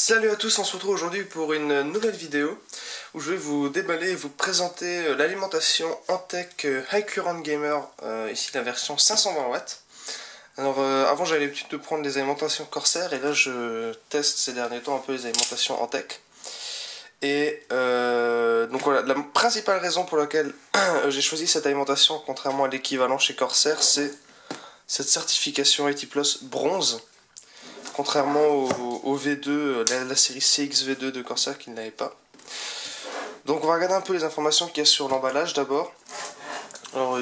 Salut à tous, on se retrouve aujourd'hui pour une nouvelle vidéo où je vais vous déballer et vous présenter l'alimentation Antec High Current Gamer, ici la version 520 watts. Alors avant j'avais l'habitude de prendre les alimentations Corsair et là je teste ces derniers temps un peu les alimentations Antec. Et donc voilà, la principale raison pour laquelle j'ai choisi cette alimentation contrairement à l'équivalent chez Corsair, c'est cette certification AT+ bronze. Contrairement au V2, la série CX-V2 de Corsair qui ne l'avait pas. Donc on va regarder un peu les informations qu'il y a sur l'emballage d'abord. Alors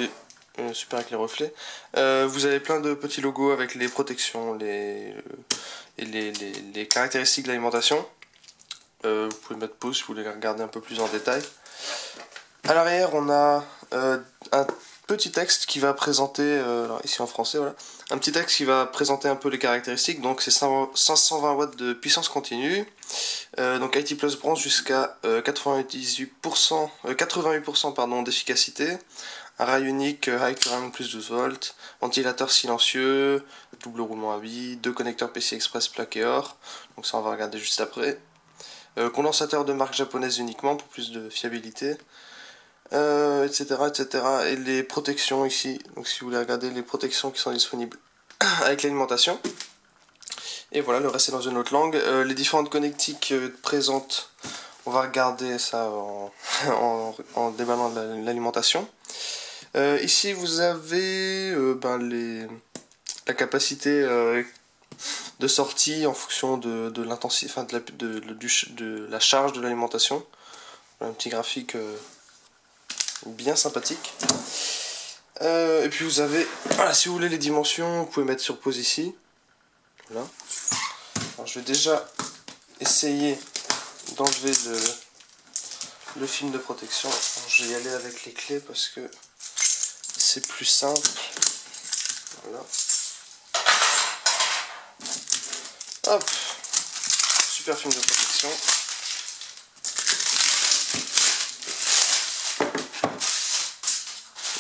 super avec les reflets. Vous avez plein de petits logos avec les protections et les caractéristiques de l'alimentation. Vous pouvez mettre pause si vous voulez les regarder un peu plus en détail. À l'arrière on a un petit texte qui va présenter, alors ici en français, voilà, un petit texte qui va présenter un peu les caractéristiques. Donc c'est 520 watts de puissance continue, donc AT+ bronze jusqu'à 88% pardon, d'efficacité, un rail unique high current plus 12 volts, ventilateur silencieux, double roulement à billes, 2 connecteurs PCI Express plaqué or, donc ça on va regarder juste après, condensateur de marque japonaise uniquement pour plus de fiabilité, etc., etc. Et les protections ici, donc si vous voulez regarder les protections qui sont disponibles avec l'alimentation. Et voilà, le reste est dans une autre langue. Les différentes connectiques présentes, on va regarder ça en déballant l'alimentation. Ici vous avez la capacité de sortie en fonction de l'intensité, enfin de la charge de l'alimentation. Un petit graphique bien sympathique. Et puis vous avez, voilà, si vous voulez les dimensions, vous pouvez mettre sur pause ici. Voilà. Alors, je vais déjà essayer d'enlever le film de protection. Alors, je vais y aller avec les clés parce que c'est plus simple. Voilà. Hop. Super film de protection.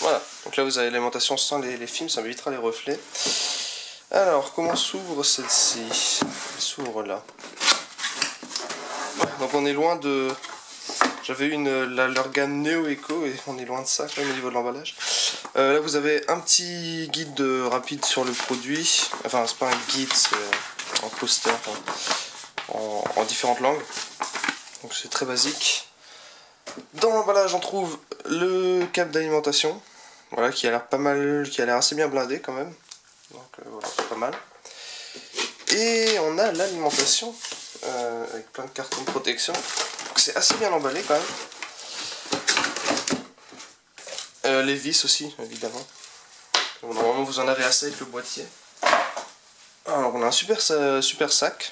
Voilà, donc là vous avez l'alimentation sans les films, ça m'évitera les reflets. Alors, comment s'ouvre celle-ci? Elle s'ouvre là. Donc on est loin de... J'avais eu leur gamme Neo Eco et on est loin de ça quand même au niveau de l'emballage. Là vous avez un petit guide rapide sur le produit. Enfin c'est pas un guide, c'est un poster en différentes langues. Donc c'est très basique. Dans l'emballage on trouve le câble d'alimentation. Voilà, qui a l'air pas mal, qui a l'air assez bien blindé quand même. Donc voilà, c'est pas mal. Et on a l'alimentation avec plein de cartons de protection. Donc c'est assez bien emballé quand même. Les vis aussi, évidemment. Donc, normalement vous en avez assez avec le boîtier. Alors on a un super sac.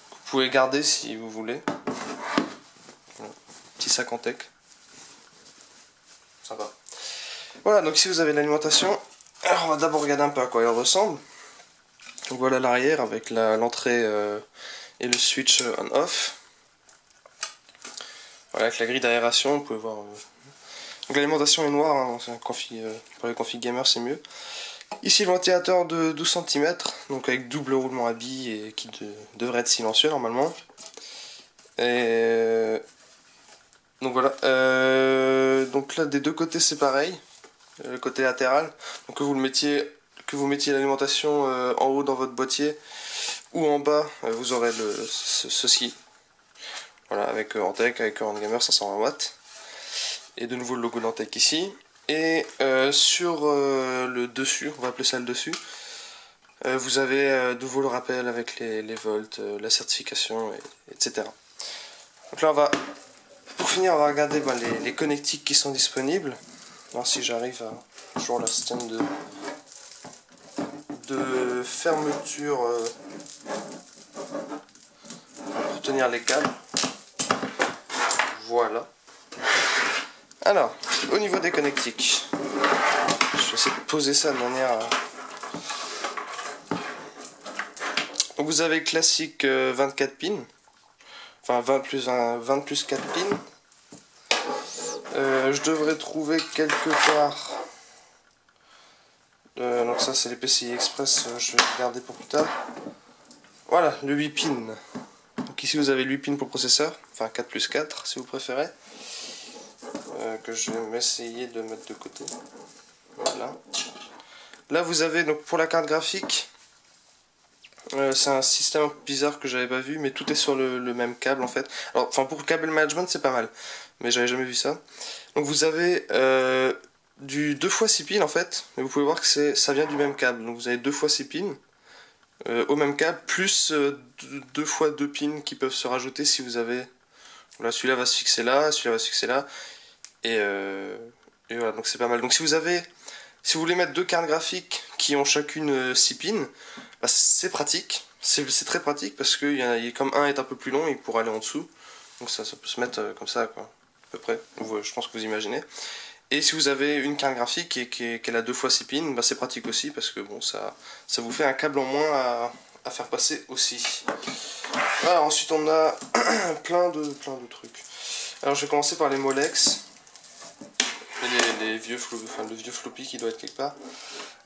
Vous pouvez garder si vous voulez. Voilà, petit sac en tech. Sympa. Voilà, donc si vous avez l'alimentation, alors on va d'abord regarder un peu à quoi elle ressemble. Donc voilà l'arrière avec l'entrée et le switch on-off. Voilà, avec la grille d'aération, vous pouvez voir. Donc l'alimentation est noire, hein, pour les configs gamers c'est mieux. Ici le ventilateur de 12 cm, donc avec double roulement à billes et qui devrait être silencieux normalement. Et donc voilà. Donc là des deux côtés c'est pareil. Le côté latéral, donc que vous mettiez l'alimentation en haut dans votre boîtier ou en bas, vous aurez ceci. Voilà, avec Antec, avec Current Gamer 520 watts. Et de nouveau le logo d'Antec ici. Et sur le dessus, on va appeler ça le dessus, vous avez de nouveau le rappel avec les volts, la certification, etc. Donc là, pour finir, on va regarder les connectiques qui sont disponibles. Voir si j'arrive à toujours la système de fermeture pour tenir les câbles. Voilà. Alors, au niveau des connectiques, je vais essayer de poser ça de manière à... Donc vous avez classique 24 pins, enfin 20 plus 4 pins. Je devrais trouver quelque part, donc ça c'est les PCI Express, je vais regarder pour plus tard. Voilà, le 8 pins Donc ici vous avez 8 pins pour le processeur, enfin 4 plus 4 si vous préférez, que je vais m'essayer de mettre de côté. Voilà. Là vous avez donc pour la carte graphique, c'est un système bizarre que j'avais pas vu, mais tout est sur le même câble en fait. Alors, enfin pour le câble management c'est pas mal, mais j'avais jamais vu ça. Donc vous avez du 2 x 6 pins en fait, mais vous pouvez voir que ça vient du même câble. Donc vous avez 2 x 6 pins au même câble, plus 2 x 2 pins qui peuvent se rajouter si vous avez... Voilà, celui-là va se fixer là, celui-là va se fixer là, et voilà, donc c'est pas mal. Donc si vous voulez mettre deux cartes graphiques qui ont chacune 6 pins, bah, c'est pratique, c'est très pratique parce que comme un est un peu plus long, il pourra aller en dessous, donc ça peut se mettre comme ça, quoi, à peu près, je pense que vous imaginez. Et si vous avez une carte graphique qu'elle a 2 x 6 pins, bah, c'est pratique aussi parce que bon, ça vous fait un câble en moins à faire passer aussi. Voilà, ensuite on a plein de trucs. Alors je vais commencer par les Molex. Les vieux le vieux floppy qui doit être quelque part.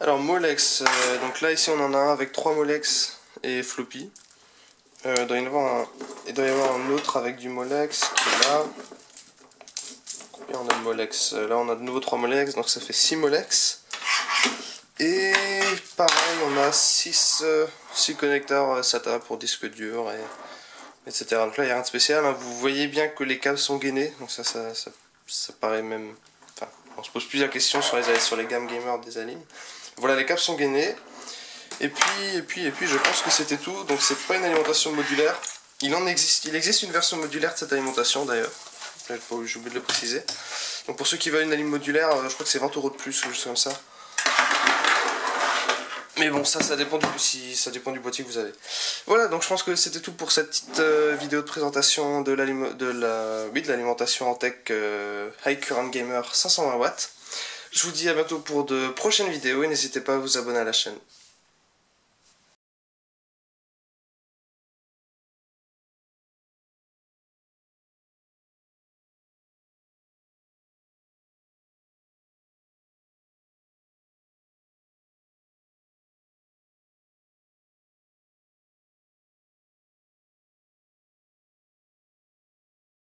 Alors Molex, donc là ici on en a un avec 3 Molex et floppy. Il doit y avoir un autre avec du Molex qui est là. Combien on a de Molex? Là on a de nouveau 3 Molex, donc ça fait 6 Molex. Et pareil, on a 6 connecteurs SATA pour disque dur, etc. Donc là il n'y a rien de spécial, hein. Vous voyez bien que les câbles sont gainés, donc ça paraît même... Enfin, on se pose plusieurs questions sur les gammes gamer des Alim. Voilà, les câbles sont gainés. Et puis je pense que c'était tout. Donc c'est pas une alimentation modulaire. Il existe une version modulaire de cette alimentation d'ailleurs. J'ai oublié de le préciser. Donc pour ceux qui veulent une alim modulaire, je crois que c'est 20 € de plus ou juste comme ça. Mais bon, ça dépend du boîtier que vous avez. Voilà, donc je pense que c'était tout pour cette petite vidéo de présentation de l'alimentation en tech High Current Gamer 520 watts. Je vous dis à bientôt pour de prochaines vidéos et n'hésitez pas à vous abonner à la chaîne.